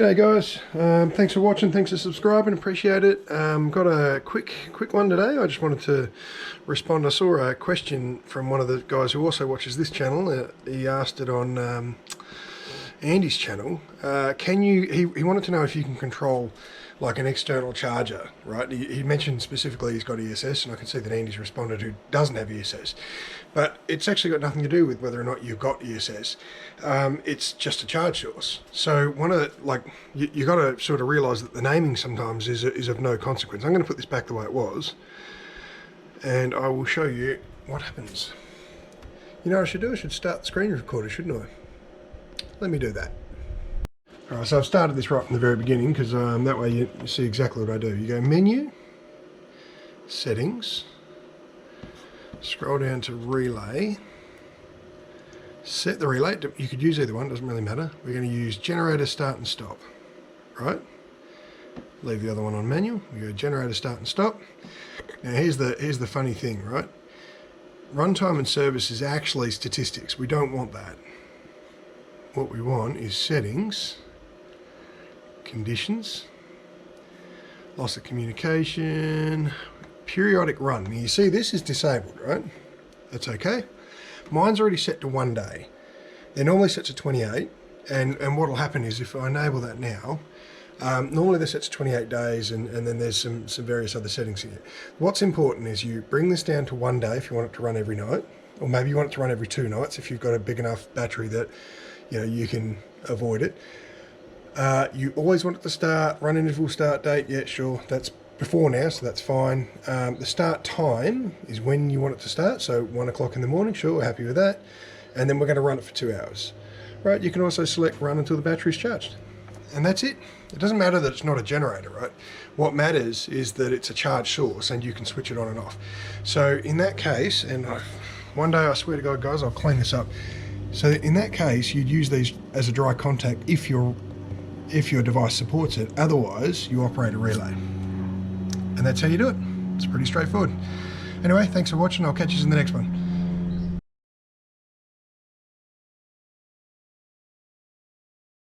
G'day guys, thanks for watching, thanks for subscribing, appreciate it. Got a quick one today. I just wanted to respond. I saw a question from one of the guys who also watches this channel. He asked it on Andy's channel. He wanted to know if you can control like an external charger, right? He mentioned specifically he's got ESS, and I can see that Andy's responded who doesn't have ESS. But it's actually got nothing to do with whether or not you've got ESS. It's just a charge source. So one of the, you got to sort of realise that the naming sometimes is of no consequence. I'm going to put this back the way it was, and I will show you what happens. You know what I should do? I should start the screen recorder, shouldn't I? Let me do that. Alright, so I've started this right from the very beginning because that way you see exactly what I do. You go Menu, Settings, scroll down to Relay, set the relay. You could use either one, doesn't really matter. We're going to use Generator Start and Stop, right? Leave the other one on manual. We go Generator Start and Stop. Now here's the funny thing, right? Runtime and service is actually statistics. We don't want that. What we want is Settings, Conditions, Loss of Communication, Periodic Run. Now you see this is disabled, right? That's okay. Mine's already set to 1 day. They're normally set to 28, and what will happen is if I enable that now, normally they're set to 28 days, and then there's some various other settings here. What's important is you bring this down to 1 day if you want it to run every night, or maybe you want it to run every 2 nights if you've got a big enough battery that you can avoid it. You always want it to start, run interval start date, yeah, sure, that's before now, so that's fine. The start time is when you want it to start, so 1 o'clock in the morning, sure, we're happy with that. And then we're going to run it for 2 hours. Right, you can also select run until the battery's charged. And that's it. It doesn't matter that it's not a generator, right? What matters is that it's a charge source and you can switch it on and off. So in that case, and one day I swear to God, guys, I'll clean this up. So in that case, you'd use these as a dry contact if your device supports it. Otherwise, you operate a relay. And that's how you do it. It's pretty straightforward. Anyway, thanks for watching. I'll catch you in the next one.